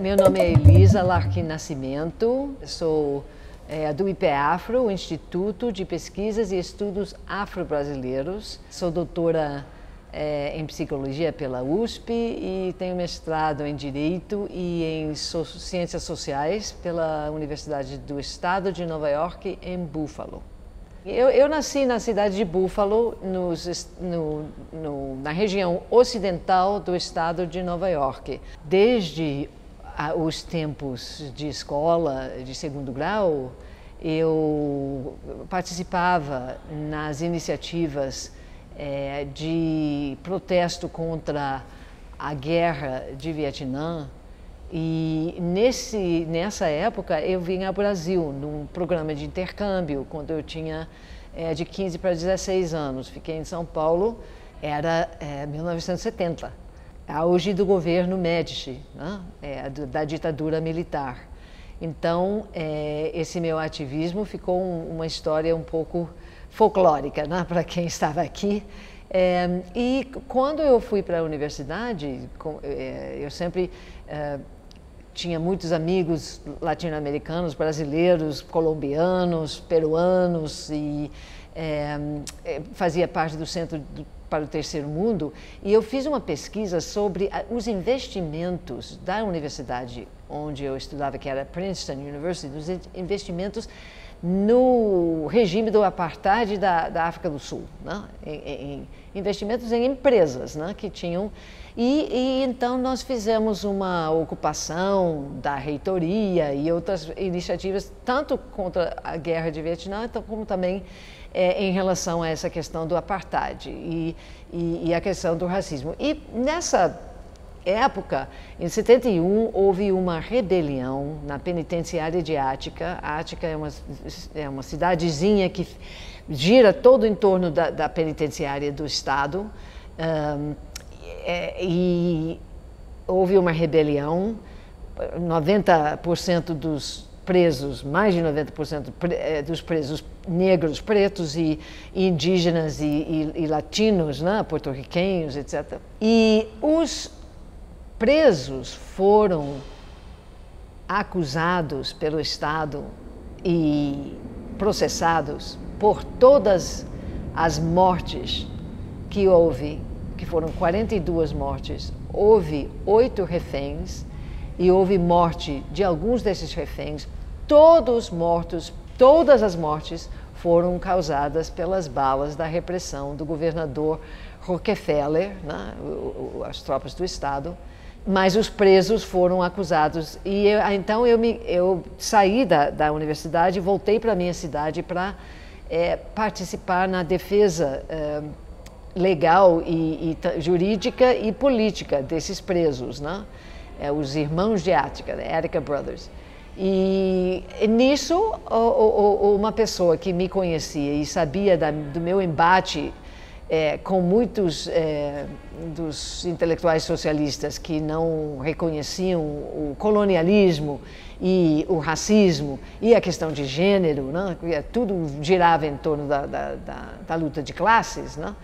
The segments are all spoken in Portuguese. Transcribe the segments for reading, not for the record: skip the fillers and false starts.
Meu nome é Elisa Larquim Nascimento, sou do IPEAFRO, o Instituto de Pesquisas e Estudos Afro-Brasileiros. Sou doutora em Psicologia pela USP e tenho mestrado em Direito e em Ciências Sociais pela Universidade do Estado de Nova York, em Buffalo. Eu nasci na cidade de Buffalo, na região ocidental do estado de Nova York. Desde os tempos de escola de segundo grau, eu participava nas iniciativas de protesto contra a guerra de Vietnã. E nessa época eu vim ao Brasil num programa de intercâmbio, quando eu tinha de 15 para 16 anos. Fiquei em São Paulo, era 1970, auge do governo Médici, né? Da ditadura militar. Então, esse meu ativismo ficou uma história um pouco folclórica, né, para quem estava aqui. E quando eu fui para a universidade, eu sempre tinha muitos amigos latino-americanos, brasileiros, colombianos, peruanos e fazia parte do Centro para o Terceiro Mundo, e eu fiz uma pesquisa sobre os investimentos da universidade onde eu estudava, que era Princeton University, os investimentos no regime do apartheid da África do Sul, né? Investimentos em empresas, né, que tinham. E então nós fizemos uma ocupação da reitoria e outras iniciativas, tanto contra a guerra de Vietnã, como também em relação a essa questão do apartheid e a questão do racismo. E nessa época, em 71, houve uma rebelião na penitenciária de Ática. Ática é uma cidadezinha que gira todo em torno da penitenciária do Estado. E houve uma rebelião, 90% dos presos, mais de 90% dos presos negros, pretos e indígenas e latinos, né, porto-riquenhos, etc. E os presos foram acusados pelo Estado e processados por todas as mortes que houve, que foram 42 mortes. Houve 8 reféns e houve morte de alguns desses reféns. Todos mortos, todas as mortes foram causadas pelas balas da repressão do governador Rockefeller, né, as tropas do Estado. Mas os presos foram acusados. E então eu saí da universidade e voltei para a minha cidade para participar na defesa legal e jurídica e política desses presos, né? Os irmãos de Ática, Attica Brothers. E nisso, uma pessoa que me conhecia e sabia do meu embate com muitos dos intelectuais socialistas que não reconheciam o colonialismo e o racismo e a questão de gênero, né? Tudo girava em torno da luta de classes, né?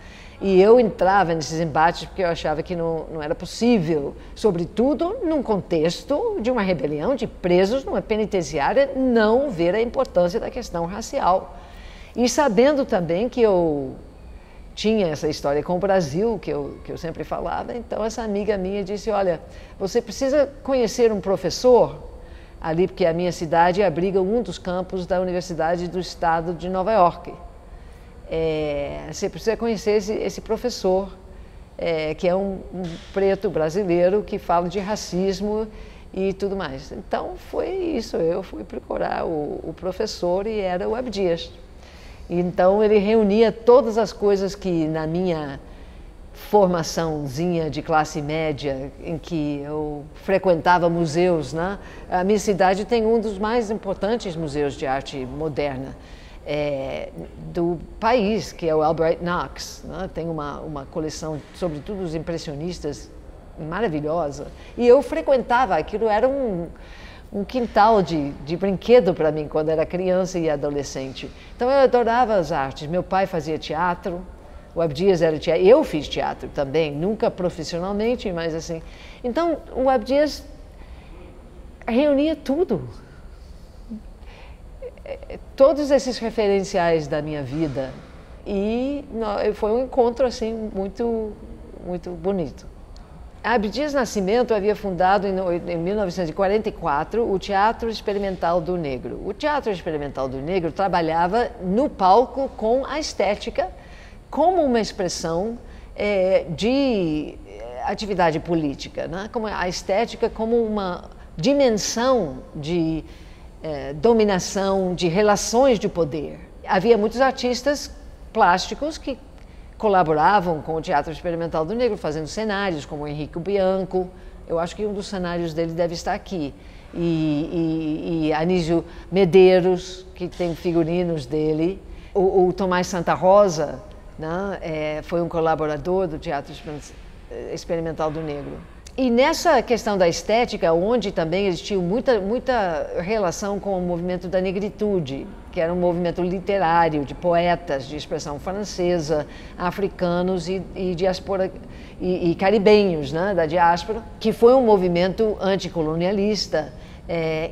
E eu entrava nesses embates porque eu achava que não era possível, sobretudo num contexto de uma rebelião de presos numa penitenciária, não ver a importância da questão racial. E sabendo também que eu tinha essa história com o Brasil, que eu sempre falava, então essa amiga minha disse, olha, você precisa conhecer um professor ali, porque a minha cidade abriga um dos campos da Universidade do Estado de Nova York. Você precisa conhecer esse professor, que é um preto brasileiro que fala de racismo e tudo mais. Então foi isso, eu fui procurar o professor e era o Abdias. Então ele reunia todas as coisas que na minha formaçãozinha de classe média, em que eu frequentava museus, né? A minha cidade tem um dos mais importantes museus de arte moderna do país, que é o Albright Knox, né? Tem uma coleção, sobretudo os impressionistas, maravilhosa. E eu frequentava, aquilo era um quintal de brinquedo para mim quando era criança e adolescente. Então eu adorava as artes. Meu pai fazia teatro, o Abdias era teatro, eu fiz teatro também, nunca profissionalmente, mas assim. Então o Abdias reunia tudo. Todos esses referenciais da minha vida. E foi um encontro assim muito, muito bonito. Abdias Nascimento havia fundado em 1944 o Teatro Experimental do Negro. O Teatro Experimental do Negro trabalhava no palco com a estética como uma expressão de atividade política, né? Como a estética como uma dimensão de dominação, de relações de poder. Havia muitos artistas plásticos que colaboravam com o Teatro Experimental do Negro, fazendo cenários, como o Henrique Bianco. Eu acho que um dos cenários dele deve estar aqui. E Anísio Medeiros, que tem figurinos dele. O Tomás Santa Rosa, né, foi um colaborador do Teatro Experimental do Negro. E nessa questão da estética, onde também eles tinham muita relação com o movimento da negritude, que era um movimento literário de poetas de expressão francesa, africanos e diáspora e caribenhos, né, da diáspora, que foi um movimento anticolonialista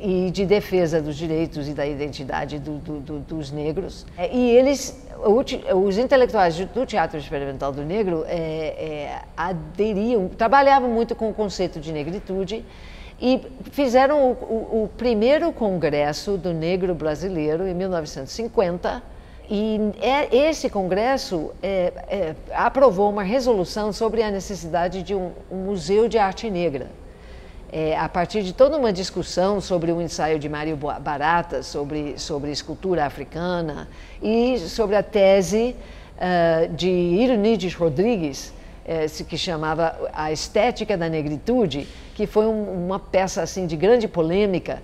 e de defesa dos direitos e da identidade dos negros. E eles, os intelectuais do Teatro Experimental do Negro aderiam, trabalhavam muito com o conceito de negritude e fizeram o primeiro congresso do negro brasileiro em 1950. E esse congresso aprovou uma resolução sobre a necessidade de um museu de arte negra. A partir de toda uma discussão sobre o ensaio de Mário Barata sobre escultura africana e sobre a tese de Ironides Rodrigues, que chamava A Estética da Negritude, que foi uma peça assim, de grande polêmica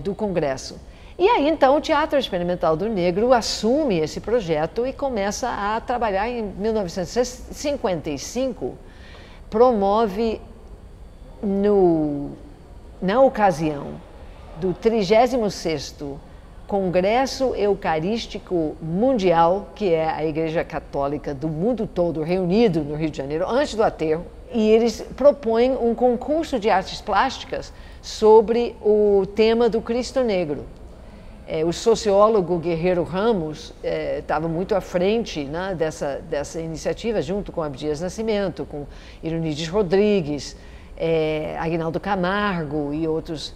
do Congresso. E aí, então, o Teatro Experimental do Negro assume esse projeto e começa a trabalhar em 1955, promove na ocasião do 36º Congresso Eucarístico Mundial, que é a Igreja Católica do mundo todo reunido no Rio de Janeiro, antes do aterro, e eles propõem um concurso de artes plásticas sobre o tema do Cristo Negro. O sociólogo Guerreiro Ramos estava muito à frente, né, dessa iniciativa, junto com Abdias Nascimento, com Ironides Rodrigues, Aguinaldo Camargo e outros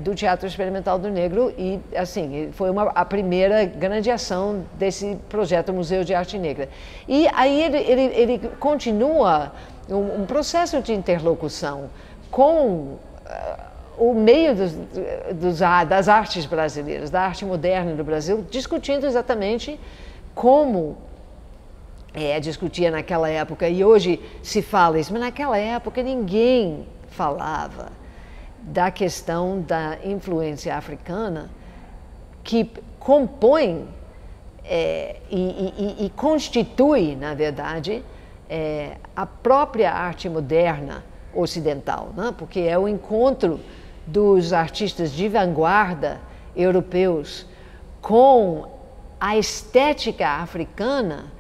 do Teatro Experimental do Negro, e assim, foi a primeira grande ação desse projeto Museu de Arte Negra. E aí ele continua um processo de interlocução com o meio das artes brasileiras, da arte moderna do Brasil, discutindo exatamente como discutia naquela época, e hoje se fala isso, mas naquela época ninguém falava da questão da influência africana que compõe e constitui, na verdade, a própria arte moderna ocidental, né? Porque é o encontro dos artistas de vanguarda europeus com a estética africana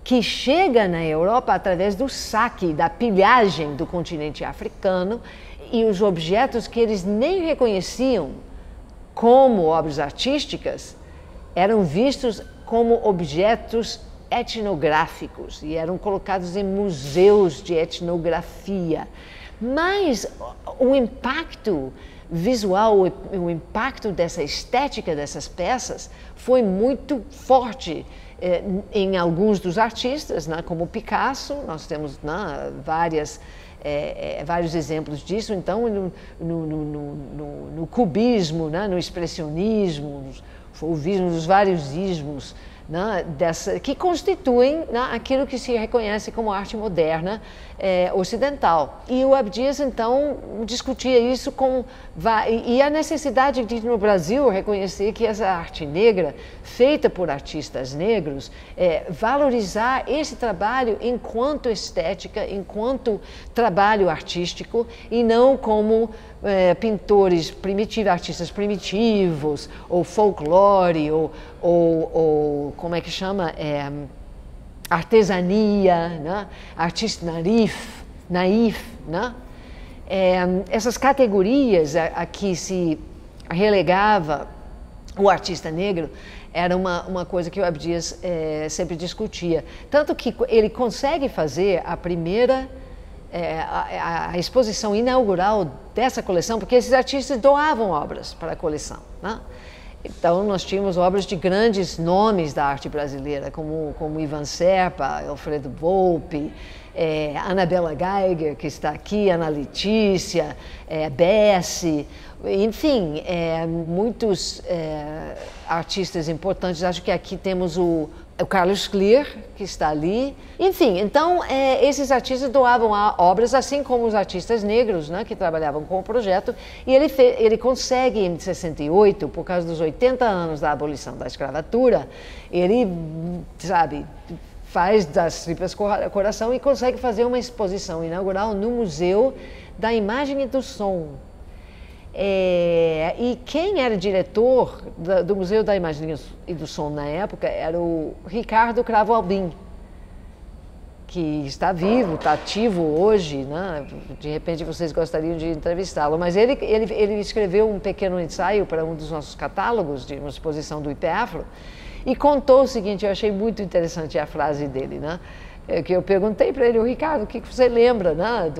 que chega na Europa através do saque, da pilhagem do continente africano, e os objetos que eles nem reconheciam como obras artísticas eram vistos como objetos etnográficos e eram colocados em museus de etnografia. Mas o impacto visual, o impacto dessa estética dessas peças foi muito forte em alguns dos artistas, né, como Picasso. Nós temos, né, vários exemplos disso. Então, no cubismo, né, no expressionismo, nos vários ismos, né, que constituem, né, aquilo que se reconhece como arte moderna ocidental. E o Abdias, então, discutia isso e a necessidade de, no Brasil, reconhecer que essa arte negra, feita por artistas negros, valorizar esse trabalho enquanto estética, enquanto trabalho artístico, e não como pintores primitivos, artistas primitivos, ou folclore, ou como é que chama? Artesania, né? Artista naif, né? Essas categorias a que se relegava o artista negro era uma coisa que o Abdias sempre discutia. Tanto que ele consegue fazer a primeira, a exposição inaugural dessa coleção, porque esses artistas doavam obras para a coleção, né? Então, nós tínhamos obras de grandes nomes da arte brasileira, como Ivan Serpa, Alfredo Volpi, Anabela Geiger, que está aqui, Ana Letícia, Bessie, enfim, muitos artistas importantes. Acho que aqui temos o Carlos Clear, que está ali. Enfim, então, esses artistas doavam obras, assim como os artistas negros, né, que trabalhavam com o projeto, e ele consegue, em 68, por causa dos 80 anos da abolição da escravatura, ele, sabe, faz das tripas coração e consegue fazer uma exposição inaugural no Museu da Imagem e do Som. E quem era diretor do Museu da Imagem e do Som na época era o Ricardo Cravo Albim, que está vivo, está ativo hoje, né? De repente vocês gostariam de entrevistá-lo, mas ele escreveu um pequeno ensaio para um dos nossos catálogos de uma exposição do IPEAFRO e contou o seguinte, eu achei muito interessante a frase dele, né? Que eu perguntei para ele, Ricardo, o que você lembra, né,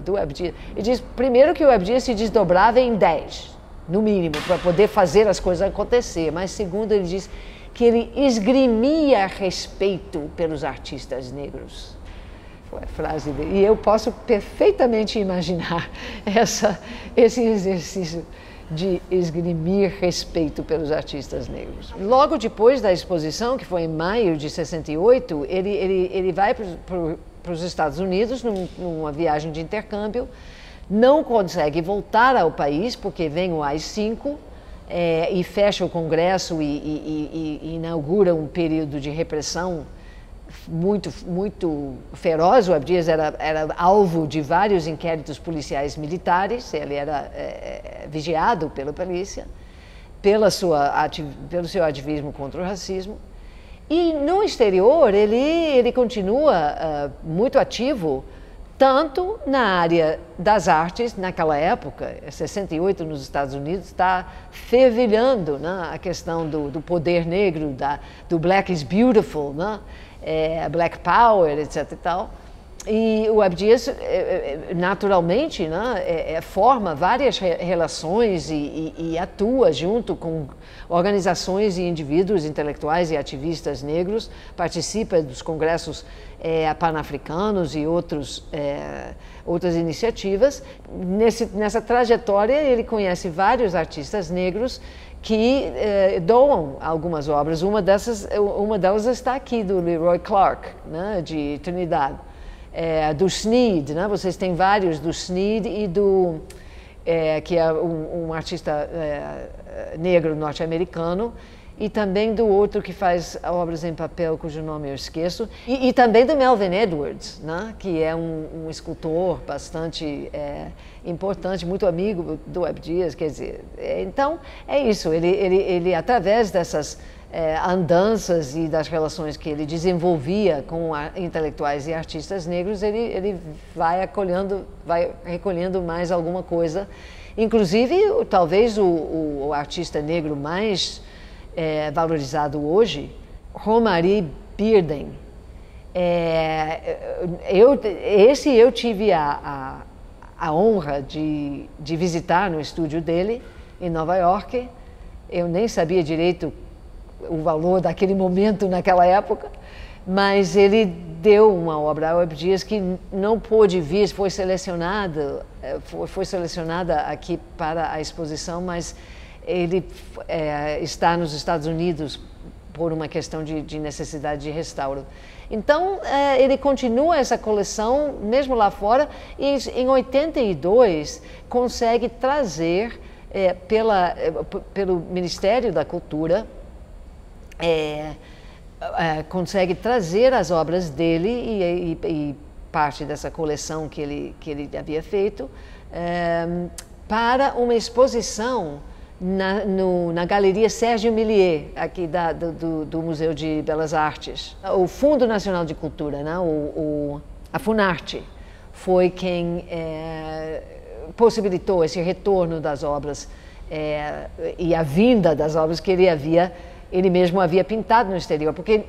do Abdias? Ele diz, primeiro, que o Abdias se desdobrava em 10, no mínimo, para poder fazer as coisas acontecer, mas segundo, ele diz que ele esgrimia respeito pelos artistas negros. Foi a frase dele. E eu posso perfeitamente imaginar esse exercício de esgrimir respeito pelos artistas negros. Logo depois da exposição, que foi em maio de 68, ele vai para os Estados Unidos numa viagem de intercâmbio, não consegue voltar ao país porque vem o AI-5 e fecha o Congresso e inaugura um período de repressão muito feroz. O Abdias era alvo de vários inquéritos policiais militares, ele era vigiado pela polícia, pelo seu ativismo contra o racismo. E no exterior ele continua muito ativo, tanto na área das artes, naquela época, 68 nos Estados Unidos, está fervilhando, né, a questão do poder negro, do Black is Beautiful, né? Black Power, etc. e tal. E o Abdias, naturalmente, né, forma várias relações e atua junto com organizações e indivíduos intelectuais e ativistas negros, participa dos congressos pan-africanos e outras iniciativas. Nessa trajetória, ele conhece vários artistas negros que doam algumas obras. Uma delas está aqui, do Leroy Clark, né, de Trinidad. Do Sneed, né? Vocês têm vários do Sneed e que é um artista negro norte-americano, e também do outro que faz obras em papel, cujo nome eu esqueço, e também do Melvin Edwards, né? Que é um escultor bastante importante, muito amigo do Abdias, quer dizer. Então, é isso, ele através dessas andanças e das relações que ele desenvolvia com intelectuais e artistas negros, ele vai recolhendo mais alguma coisa. Inclusive, talvez o artista negro mais valorizado hoje, Romari Bearden. Eu tive a honra de visitar no estúdio dele, em Nova York. Eu nem sabia direito o valor daquele momento naquela época, mas ele deu uma obra ao Abdias que não pôde vir, foi selecionada aqui para a exposição, mas ele está nos Estados Unidos por uma questão de necessidade de restauro. Então, ele continua essa coleção, mesmo lá fora, e em 82 consegue trazer, pelo Ministério da Cultura, consegue trazer as obras dele e parte dessa coleção que ele havia feito para uma exposição na Galeria Sérgio Millier, aqui do Museu de Belas Artes. O Fundo Nacional de Cultura, né, a Funarte, foi quem possibilitou esse retorno das obras e a vinda das obras que ele mesmo havia pintado no exterior, porque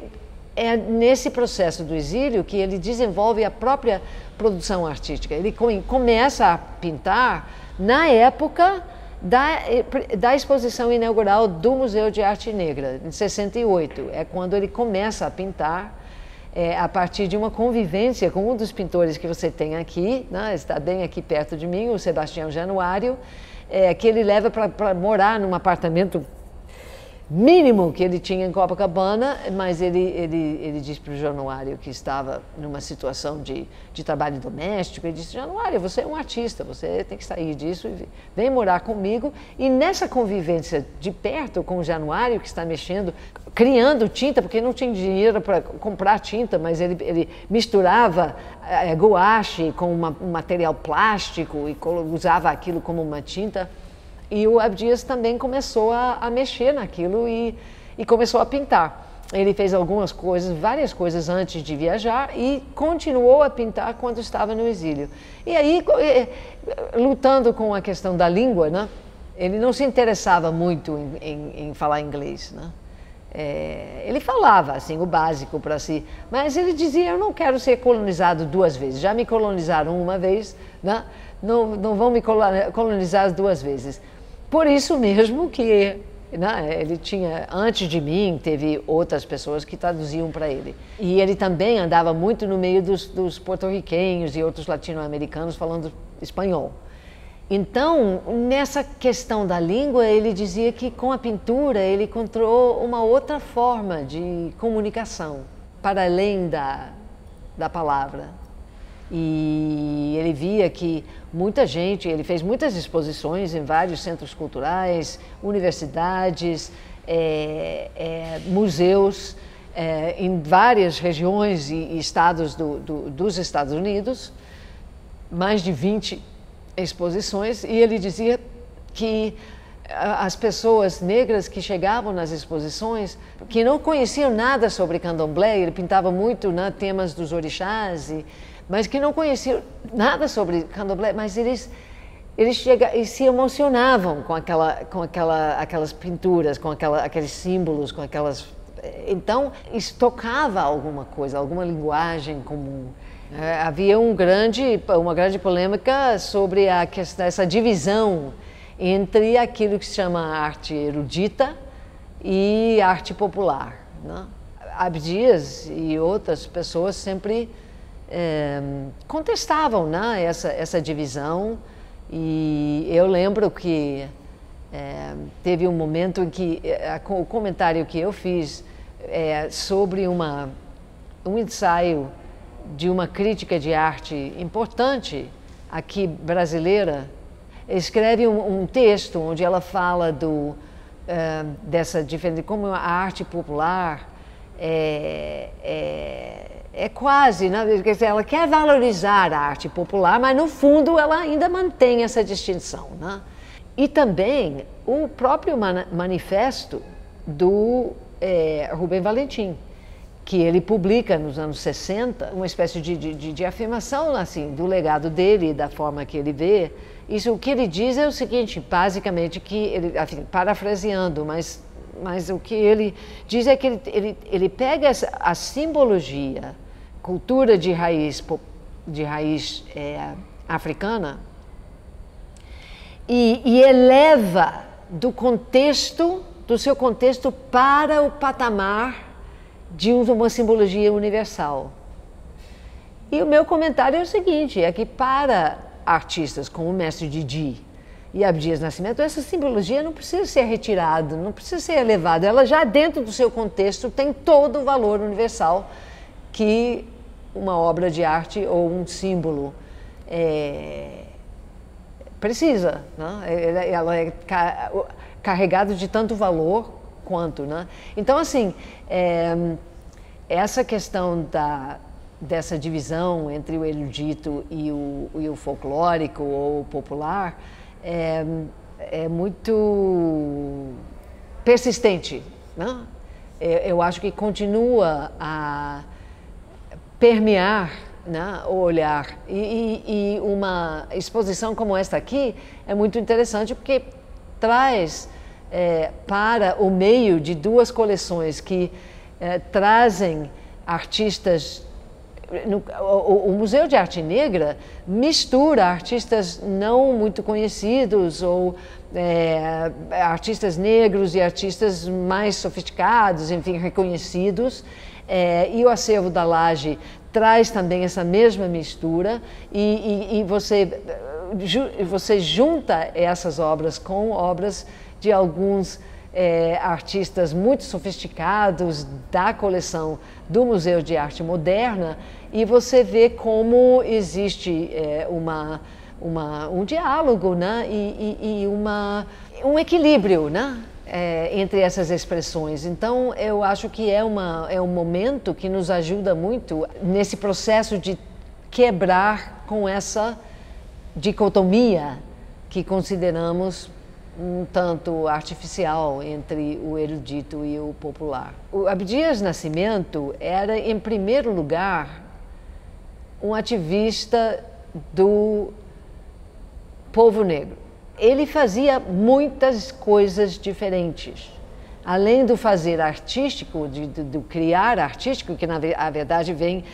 é nesse processo do exílio que ele desenvolve a própria produção artística. Ele começa a pintar na época da exposição inaugural do Museu de Arte Negra, em 68. É quando ele começa a pintar a partir de uma convivência com um dos pintores que você tem aqui, né, está bem aqui perto de mim, o Sebastião Januário, que ele leva para morar num apartamento mínimo que ele tinha em Copacabana, mas ele disse para o Januário que estava numa situação de trabalho doméstico, ele disse: Januário, você é um artista, você tem que sair disso e vem morar comigo. E nessa convivência de perto com o Januário, que está mexendo, criando tinta, porque não tinha dinheiro para comprar tinta, mas ele misturava guache com um material plástico e usava aquilo como uma tinta. E o Abdias também começou a mexer naquilo e começou a pintar. Ele fez algumas coisas, várias coisas antes de viajar e continuou a pintar quando estava no exílio. E aí, lutando com a questão da língua, né, ele não se interessava muito em falar inglês, né? Ele falava assim, o básico para si, mas ele dizia: eu não quero ser colonizado duas vezes, já me colonizaram uma vez, né? Não vão me colonizar duas vezes. Por isso mesmo que, né, ele tinha, antes de mim, teve outras pessoas que traduziam para ele. E ele também andava muito no meio dos porto-riquenhos e outros latino-americanos falando espanhol. Então, nessa questão da língua, ele dizia que com a pintura ele encontrou uma outra forma de comunicação, para além da palavra. E ele via que muita gente, ele fez muitas exposições em vários centros culturais, universidades, museus, em várias regiões e estados dos Estados Unidos, mais de 20 exposições, e ele dizia que as pessoas negras que chegavam nas exposições, que não conheciam nada sobre candomblé, ele pintava muito, né, temas dos orixás, mas que não conheciam nada sobre candomblé, mas eles se emocionavam com aquelas pinturas, com aqueles símbolos, com aquelas... Então, isso tocava alguma coisa, alguma linguagem comum. Havia uma grande polêmica sobre essa divisão entre aquilo que se chama arte erudita e arte popular, né? Abdias e outras pessoas sempre contestavam, né, essa divisão, e eu lembro que teve um momento em que o comentário que eu fiz sobre um ensaio de uma crítica de arte importante aqui brasileira, escreve um texto onde ela fala dessa diferença, como a arte popular é quase, né? Quer dizer, ela quer valorizar a arte popular, mas no fundo ela ainda mantém essa distinção, né? E também o próprio manifesto do Rubem Valentim, que ele publica nos anos 60, uma espécie de afirmação assim, do legado dele, da forma que ele vê. Isso, o que ele diz é o seguinte, basicamente, que ele, enfim, parafraseando, mas o que ele diz é que ele pega a simbologia, cultura de raiz africana e eleva do seu contexto para o patamar de uma simbologia universal. E o meu comentário é o seguinte, é que para artistas como o mestre Didi e Abdias Nascimento, essa simbologia não precisa ser retirada, não precisa ser elevada, ela já dentro do seu contexto tem todo o valor universal que uma obra de arte ou um símbolo precisa, né? Ela é carregada de tanto valor quanto, né? Então, assim, essa questão dessa divisão entre o erudito e o folclórico ou o popular é muito persistente, né? Eu acho que continua a permear né, o olhar. E uma exposição como esta aqui é muito interessante porque traz para o meio de duas coleções que trazem artistas. O Museu de Arte Negra mistura artistas não muito conhecidos ou artistas negros e artistas mais sofisticados, enfim, reconhecidos. E o acervo da Laje traz também essa mesma mistura e você junta essas obras com obras de alguns artistas muito sofisticados da coleção do Museu de Arte Moderna e você vê como existe um diálogo, né? e um equilíbrio, né? Entre essas expressões. Então, eu acho que é um momento que nos ajuda muito nesse processo de quebrar com essa dicotomia que consideramos um tanto artificial entre o erudito e o popular. O Abdias Nascimento era, em primeiro lugar, um ativista do povo negro. Ele fazia muitas coisas diferentes. Além do fazer artístico, do criar artístico, que na verdade vem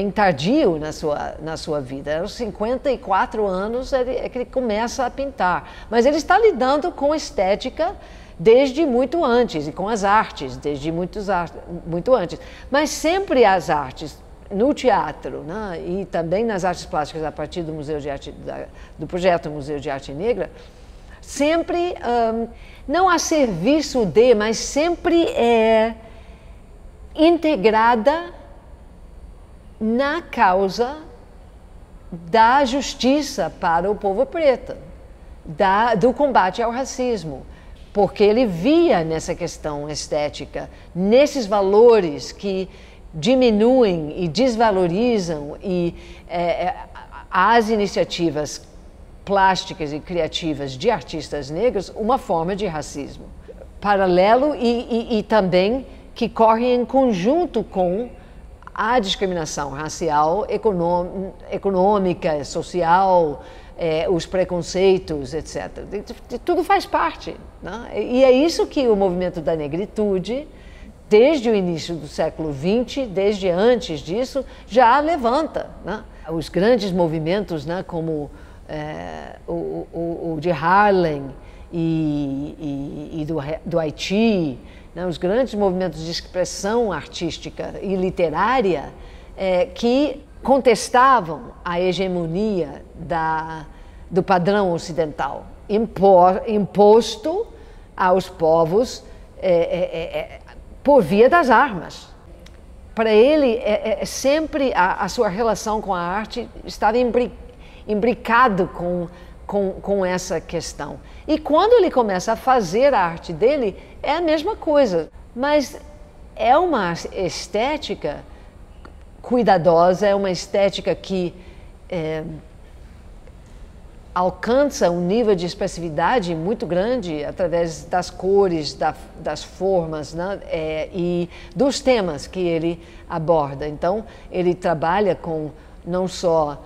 tardio na sua vida. Aos 54 anos é que ele começa a pintar. Mas ele está lidando com estética desde muito antes, e com as artes, desde muito antes. Mas sempre as artes, no teatro, né, e também nas artes plásticas a partir do Museu de Arte, do projeto Museu de Arte Negra, sempre, não a serviço de, mas sempre integrada na causa da justiça para o povo preto, do combate ao racismo, porque ele via nessa questão estética, nesses valores que diminuem e desvalorizam as iniciativas plásticas e criativas de artistas negros, uma forma de racismo paralelo e também que corre em conjunto com a discriminação racial, econômica, social, os preconceitos, etc. Tudo faz parte, né? E é isso que o movimento da negritude, desde o início do século XX, desde antes disso, já levanta, né? Os grandes movimentos, né, como o de Harlem e do Haiti, né, os grandes movimentos de expressão artística e literária que contestavam a hegemonia do padrão ocidental imposto aos povos por via das armas. Para ele, sempre a sua relação com a arte estava imbricado com essa questão. E quando ele começa a fazer a arte dele, é a mesma coisa, mas é uma estética cuidadosa, é uma estética que alcança um nível de expressividade muito grande através das cores, das formas, né? E dos temas que ele aborda. Então, ele trabalha com não só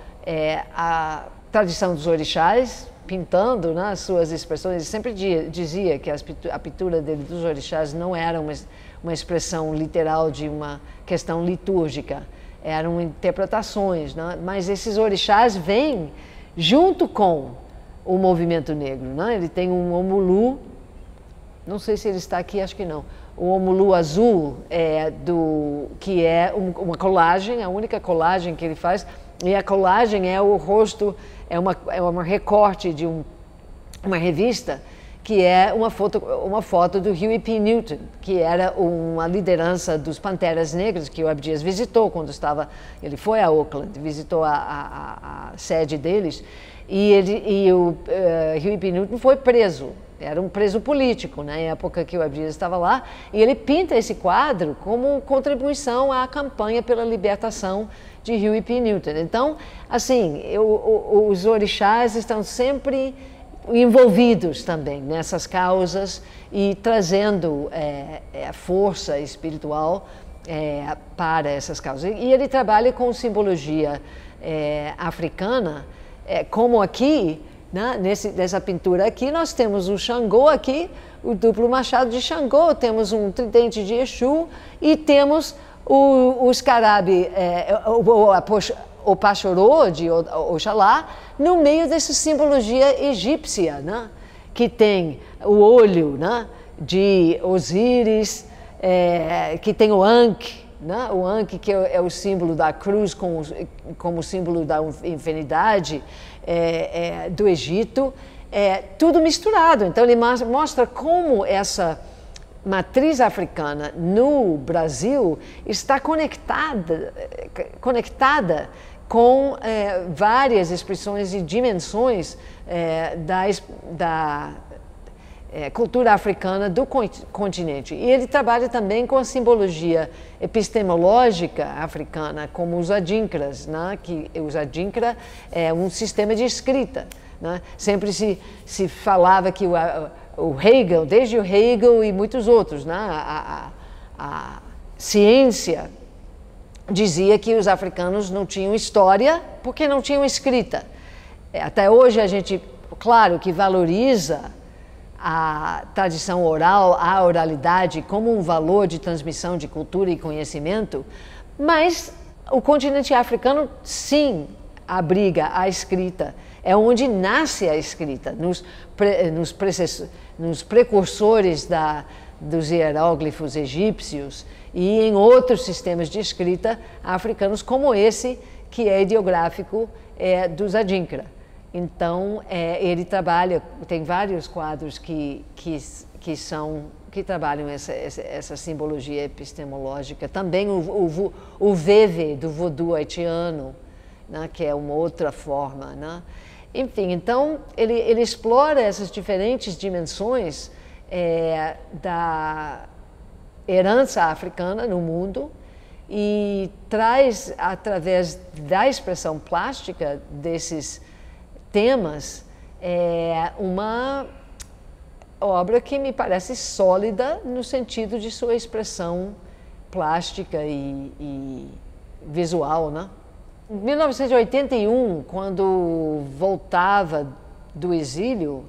a tradição dos orixás, pintando, né, as suas expressões. Ele sempre dizia que a pintura dele dos orixás não era uma expressão literal de uma questão litúrgica, eram interpretações, né? Mas esses orixás vêm junto com o movimento negro, né? Ele tem um Omulu, não sei se ele está aqui, acho que não. O Omulu azul que é uma colagem, a única colagem que ele faz, e a colagem é o rosto, é uma recorte de uma revista que é uma foto do Huey P. Newton, que era uma liderança dos Panteras Negras, que o Abdias visitou quando ele foi a Oakland, visitou a sede deles, e o Huey P. Newton foi preso. Era um preso político na época que o Abdias estava lá, e ele pinta esse quadro como contribuição à campanha pela libertação de Huey P. Newton. Então, assim, os orixás estão sempre envolvidos também nessas causas e trazendo a força espiritual para essas causas. E ele trabalha com simbologia africana, como aqui, né, nessa pintura aqui, nós temos o Xangô aqui, o duplo machado de Xangô, temos um tridente de Exu e temos o escarabe, o Pachorô de Oxalá, no meio dessa simbologia egípcia, né, que tem o olho, né, de Osíris, que tem o Ankh, né, o Ankh que é o símbolo da cruz como símbolo da infinidade do Egito, tudo misturado. Então ele mostra como essa matriz africana no Brasil está conectada com várias expressões e dimensões da cultura africana do continente. E ele trabalha também com a simbologia epistemológica africana, como os adinkras, né? Que os adinkra é um sistema de escrita, né? Sempre se falava que o Hegel, desde o Hegel e muitos outros, né? A ciência dizia que os africanos não tinham história porque não tinham escrita. Até hoje a gente, claro, que valoriza a tradição oral, a oralidade como um valor de transmissão de cultura e conhecimento, mas o continente africano sim abriga a escrita, é onde nasce a escrita, nos precursores dos hieróglifos egípcios e em outros sistemas de escrita africanos como esse que é ideográfico dos Adinkra. Então, ele trabalha, tem vários quadros que trabalham essa simbologia epistemológica. Também o Veve, do voodoo haitiano, né, que é uma outra forma, né? Enfim, então, ele explora essas diferentes dimensões da herança africana no mundo e traz, através da expressão plástica desses temas, uma obra que me parece sólida no sentido de sua expressão plástica e visual, né? Em 1981, quando voltava do exílio,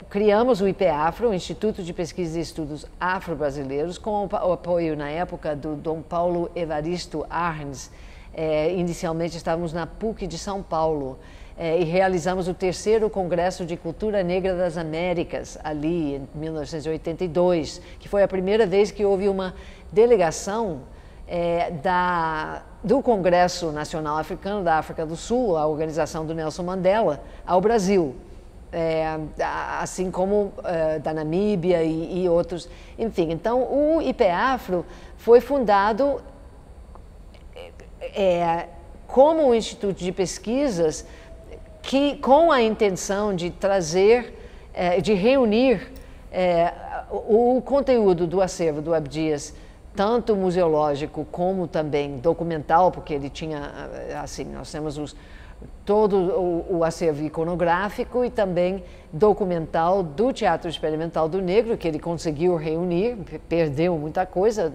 criamos o IPEAFRO, o Instituto de Pesquisa e Estudos Afro-Brasileiros, com o apoio, na época, do Dom Paulo Evaristo Arns. Inicialmente estávamos na PUC de São Paulo e realizamos o 3º Congresso de Cultura Negra das Américas, ali em 1982, que foi a primeira vez que houve uma delegação do Congresso Nacional Africano da África do Sul, a organização do Nelson Mandela, ao Brasil. Assim como da Namíbia e outros. Enfim, então o IPEAFRO foi fundado como um instituto de pesquisas com a intenção de trazer, de reunir o conteúdo do acervo do Abdias, tanto museológico como também documental, porque ele tinha, assim, nós temos todo o acervo iconográfico e também documental do Teatro Experimental do Negro, que ele conseguiu reunir, perdeu muita coisa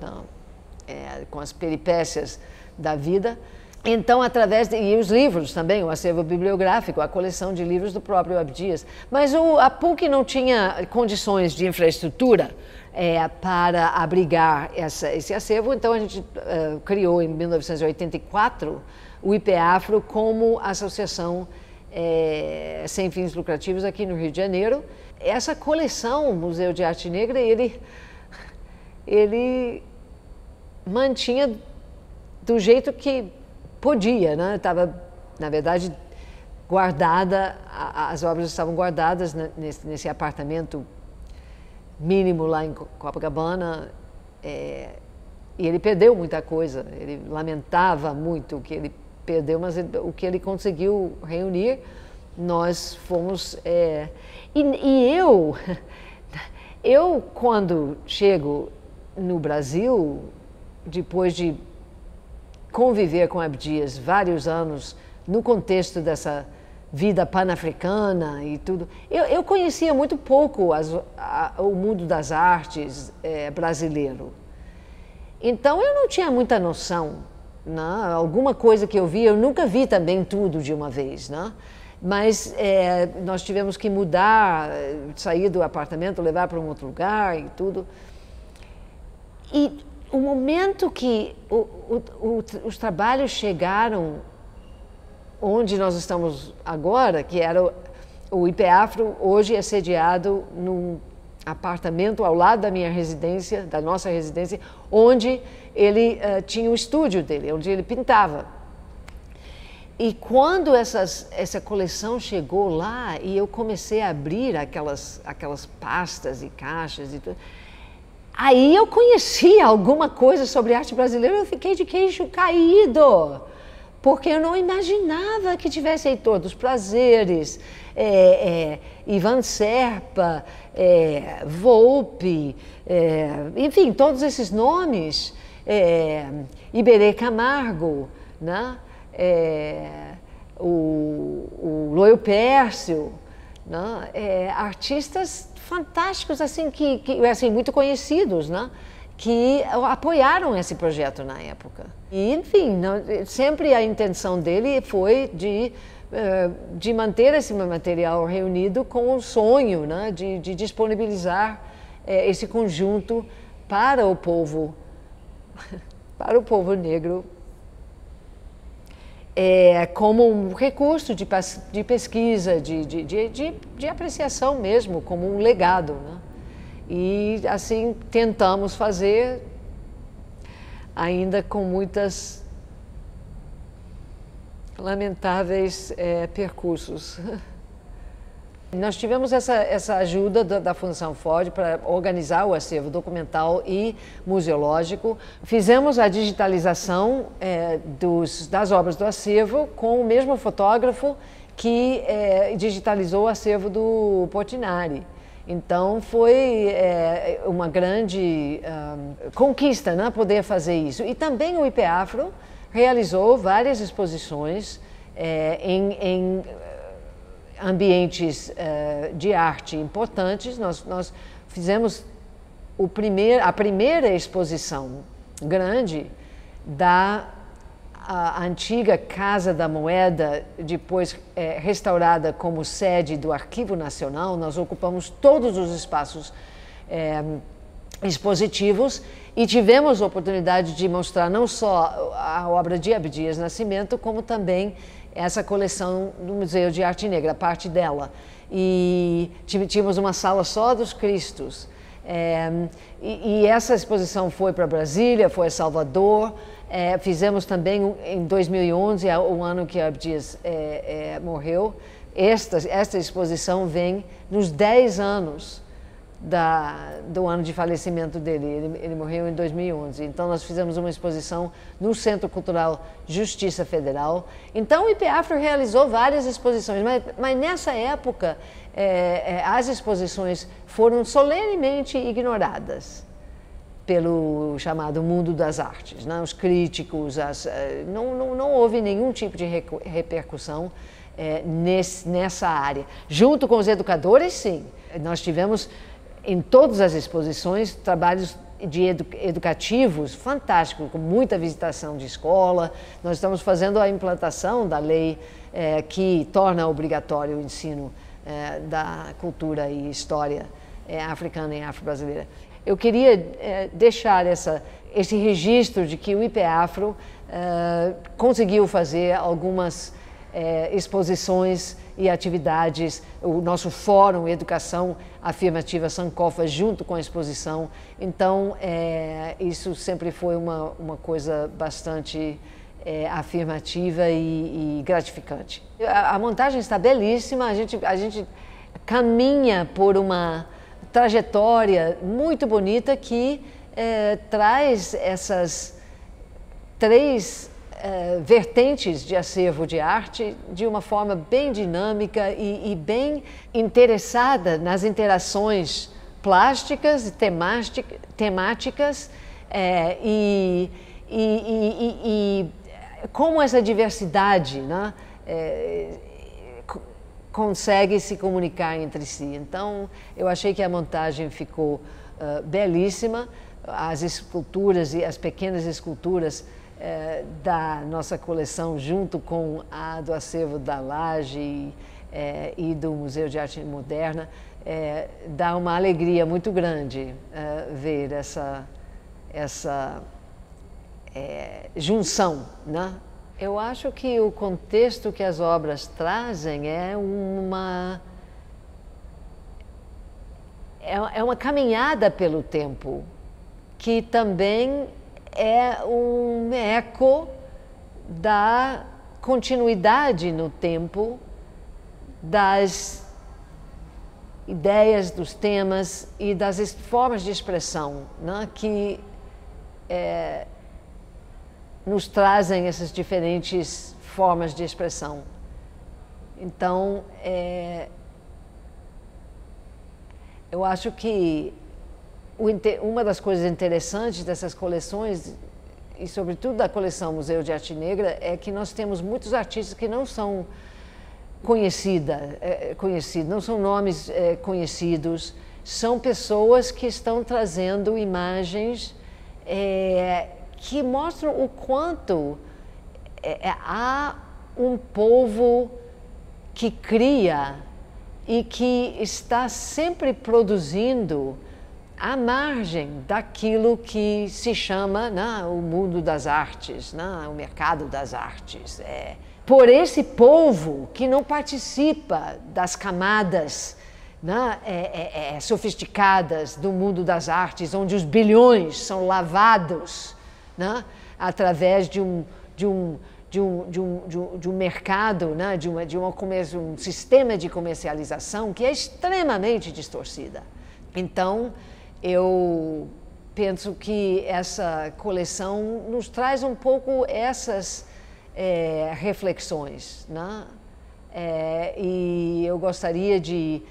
com as peripécias da vida. Então, e os livros também, o acervo bibliográfico, a coleção de livros do próprio Abdias. Mas a PUC não tinha condições de infraestrutura para abrigar esse acervo, então a gente criou em 1984 o IPEAFRO como associação sem fins lucrativos aqui no Rio de Janeiro. Essa coleção, o Museu de Arte Negra, ele mantinha do jeito que podia, né? Estava, na verdade, guardada, as obras estavam guardadas nesse apartamento mínimo lá em Copacabana, e ele perdeu muita coisa, ele lamentava muito o que ele perdeu, mas o que ele conseguiu reunir, nós fomos... eu, quando chego no Brasil, depois de conviver com Abdias vários anos no contexto dessa vida pan-africana e tudo, eu conhecia muito pouco o mundo das artes brasileiro. Então eu não tinha muita noção, né? Alguma coisa que eu vi, eu nunca vi também tudo de uma vez, né? Mas nós tivemos que mudar, sair do apartamento, levar para um outro lugar e tudo. E o momento que os trabalhos chegaram onde nós estamos agora, que era o IPEAFRO, hoje é sediado num apartamento ao lado da minha residência, da nossa residência, onde ele tinha o estúdio dele, onde ele pintava. E quando essa coleção chegou lá e eu comecei a abrir aquelas pastas e caixas e tudo, aí eu conheci alguma coisa sobre arte brasileira, eu fiquei de queixo caído, porque eu não imaginava que tivesse Heitor dos Prazeres, Ivan Serpa, Volpe, enfim, todos esses nomes, Iberê Camargo, né? O Loio Pércio, né? Artistas fantásticos, assim, assim, muito conhecidos, né? Que apoiaram esse projeto na época. E, enfim, sempre a intenção dele foi de manter esse material reunido com o sonho, né? De disponibilizar esse conjunto para o povo negro, como um recurso de pesquisa, de apreciação mesmo, como um legado, né? E assim tentamos fazer, ainda com muitas lamentáveis percursos. Nós tivemos essa ajuda da Fundação Ford para organizar o acervo documental e museológico. Fizemos a digitalização das obras do acervo com o mesmo fotógrafo que digitalizou o acervo do Portinari. Então foi uma grande conquista, né, poder fazer isso. E também o IPEAFRO realizou várias exposições em ambientes de arte importantes. Nós fizemos a primeira exposição grande da antiga Casa da Moeda, depois restaurada como sede do Arquivo Nacional. Nós ocupamos todos os espaços expositivos e tivemos a oportunidade de mostrar não só a obra de Abdias Nascimento, como também essa coleção do Museu de Arte Negra, parte dela. E tínhamos uma sala só dos Cristos. E essa exposição foi para Brasília, foi a Salvador. Fizemos também em 2011, o ano que Abdias morreu. Esta exposição vem nos 10 anos do ano de falecimento dele. Ele morreu em 2011. Então, nós fizemos uma exposição no Centro Cultural Justiça Federal. Então, o IPEAFRO realizou várias exposições, mas nessa época, as exposições foram solenemente ignoradas pelo chamado mundo das artes, né? Os críticos, não houve nenhum tipo de repercussão nessa área. Junto com os educadores, sim. Nós tivemos em todas as exposições trabalhos educativos fantásticos, com muita visitação de escola. Nós estamos fazendo a implantação da lei que torna obrigatório o ensino da cultura e história africana e afro-brasileira. Eu queria deixar esse registro de que o IPEAFRO conseguiu fazer algumas exposições e atividades, o nosso Fórum Educação Afirmativa Sankofa junto com a exposição. Então, isso sempre foi uma coisa bastante afirmativa e gratificante. A montagem está belíssima, a gente caminha por uma trajetória muito bonita que traz essas 3 vertentes de acervo de arte de uma forma bem dinâmica e bem interessada nas interações plásticas e temáticas e como essa diversidade, né, conseguem se comunicar entre si. Então, eu achei que a montagem ficou belíssima. As esculturas e as pequenas esculturas da nossa coleção, junto com a do acervo da Laje e do Museu de Arte Moderna, dá uma alegria muito grande ver essa junção, né? Eu acho que o contexto que as obras trazem é uma caminhada pelo tempo, que também é um eco da continuidade no tempo das ideias, dos temas e das formas de expressão, né, que nos trazem essas diferentes formas de expressão. Então, eu acho que uma das coisas interessantes dessas coleções, e sobretudo da coleção Museu de Arte Negra, é que nós temos muitos artistas que não são conhecidos, não são nomes conhecidos, são pessoas que estão trazendo imagens que mostram o quanto há um povo que cria e que está sempre produzindo à margem daquilo que se chama, né, o mundo das artes, né, o mercado das artes. Por esse povo que não participa das camadas, né, sofisticadas do mundo das artes, onde os bilhões são lavados, né, através de um mercado, né, um sistema de comercialização que é extremamente distorcida. Então, eu penso que essa coleção nos traz um pouco essas reflexões, né? E eu gostaria de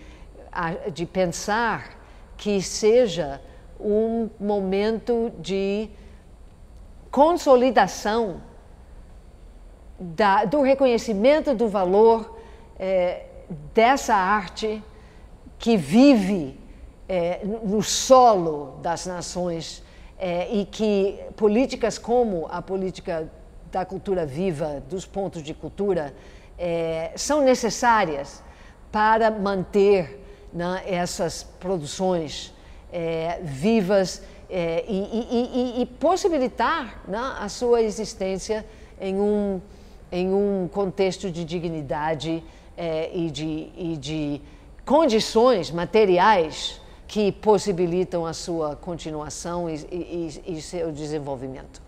pensar que seja um momento de consolidação do reconhecimento do valor dessa arte que vive no solo das nações e que políticas como a política da cultura viva, dos pontos de cultura, são necessárias para manter, né, essas produções vivas e possibilitar, né, a sua existência em um contexto de dignidade e de condições materiais que possibilitam a sua continuação e seu desenvolvimento.